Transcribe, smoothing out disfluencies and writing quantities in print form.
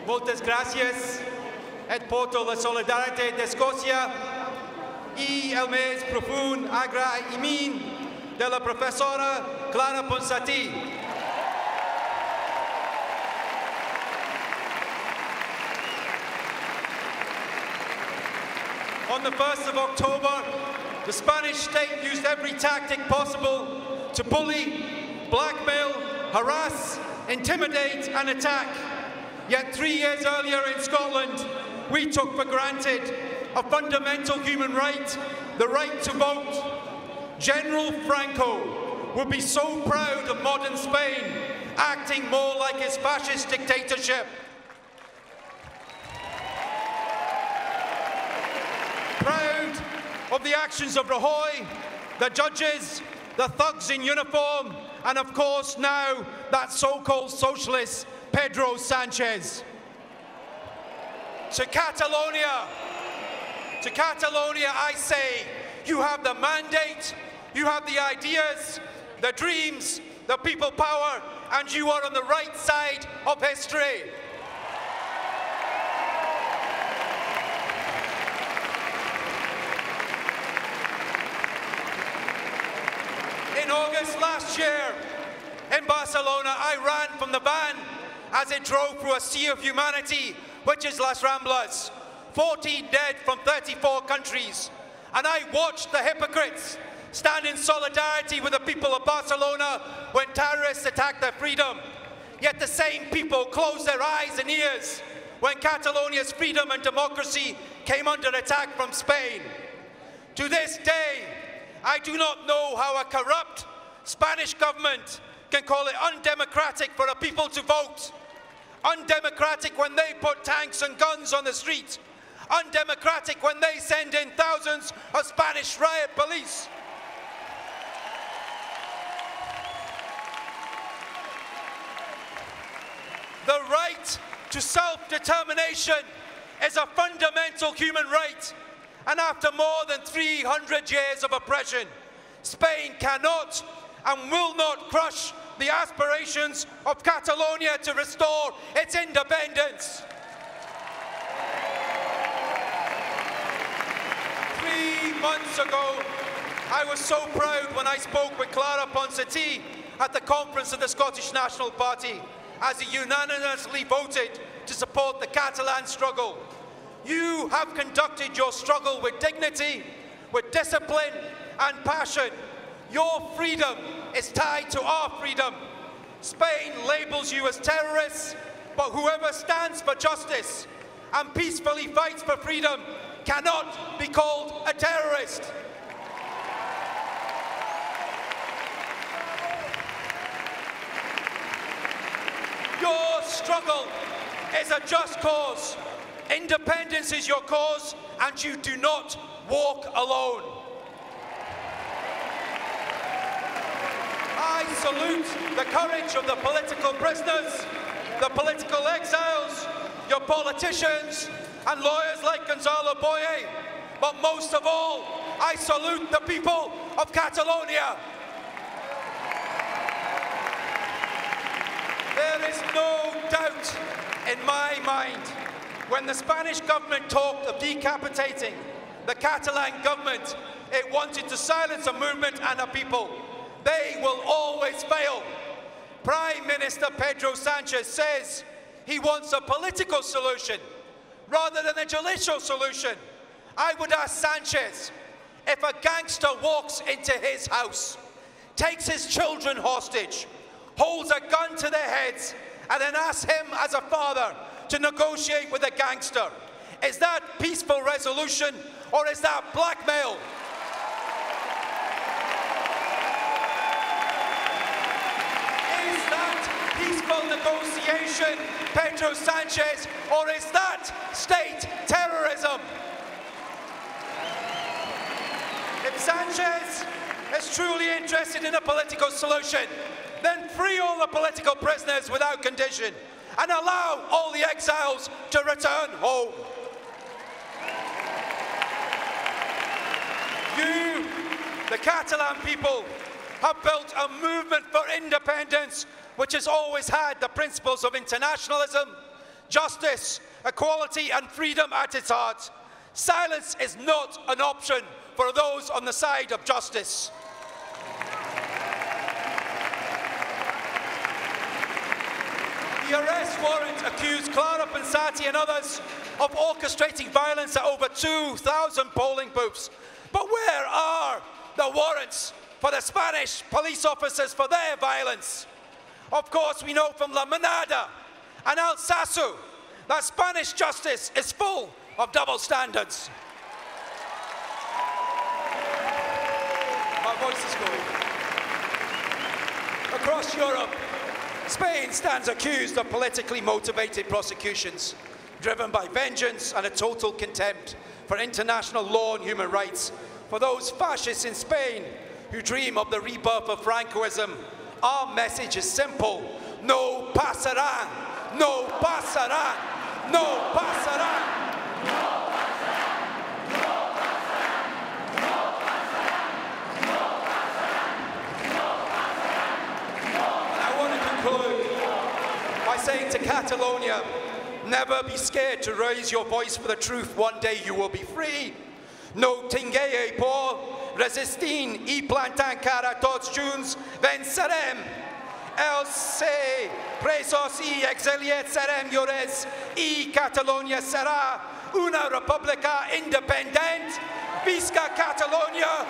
Moltes gràcies. Et porto la solidaritat d'Escòcia i el més profund agraïment de la professora Clara Ponsatí. On the 1st of October, the Spanish state used every tactic possible to bully, blackmail, harass, intimidate and attack. Yet 3 years earlier in Scotland, we took for granted a fundamental human right, the right to vote. General Franco would be so proud of modern Spain, acting more like his fascist dictatorship. Proud of the actions of Rajoy, the judges, the thugs in uniform, and of course now that so-called socialist, Pedro Sanchez. To Catalonia, I say, you have the mandate, you have the ideas, the dreams, the people power, and you are on the right side of history. In August last year, in Barcelona, I ran from the van as it drove through a sea of humanity, which is Las Ramblas. 40 dead from 34 countries. And I watched the hypocrites stand in solidarity with the people of Barcelona when terrorists attacked their freedom. Yet the same people closed their eyes and ears when Catalonia's freedom and democracy came under attack from Spain. To this day, I do not know how a corrupt Spanish government can call it undemocratic for a people to vote. Undemocratic when they put tanks and guns on the street. Undemocratic when they send in thousands of Spanish riot police. The right to self-determination is a fundamental human right. And after more than 300 years of oppression, Spain cannot and will not crush the aspirations of Catalonia to restore its independence. 3 months ago, I was so proud when I spoke with Clara Ponsatí at the conference of the Scottish National Party as it unanimously voted to support the Catalan struggle. You have conducted your struggle with dignity, with discipline and passion. Your freedom is tied to our freedom. Spain labels you as terrorists, but whoever stands for justice and peacefully fights for freedom cannot be called a terrorist. Your struggle is a just cause. Independence is your cause, and you do not walk alone. I salute the courage of the political prisoners, the political exiles, your politicians, and lawyers like Gonzalo Boye. But most of all, I salute the people of Catalonia. There is no doubt in my mind when the Spanish government talked of decapitating the Catalan government, it wanted to silence a movement and a people. They will always fail. Prime Minister Pedro Sanchez says he wants a political solution rather than a judicial solution. I would ask Sanchez, if a gangster walks into his house, takes his children hostage, holds a gun to their heads, and then asks him as a father to negotiate with a gangster, is that peaceful resolution or is that blackmail? Is that peaceful negotiation, Pedro Sanchez, or is that state terrorism? If Sanchez is truly interested in a political solution, then free all the political prisoners without condition and allow all the exiles to return home. You, the Catalan people, have built a movement for independence which has always had the principles of internationalism, justice, equality and freedom at its heart. Silence is not an option for those on the side of justice. The arrest warrant accused Clara Ponsatí and others of orchestrating violence at over 2,000 polling booths. But where are the warrants for the Spanish police officers for their violence? Of course, we know from La Manada and Alsasu that Spanish justice is full of double standards. My voice is going. Across Europe, Spain stands accused of politically motivated prosecutions, driven by vengeance and a total contempt for international law and human rights. For those fascists in Spain who dream of the rebirth of Francoism, our message is simple: no pasarán, no pasarán, no pasarán. By saying to Catalonia, never be scared to raise your voice for the truth. One day you will be free. No tingueu por, resistim y plantant cara tots junts vencerem. Els ser presos y exiliats serem lliures y Catalonia será una república independent. Visca Catalonia!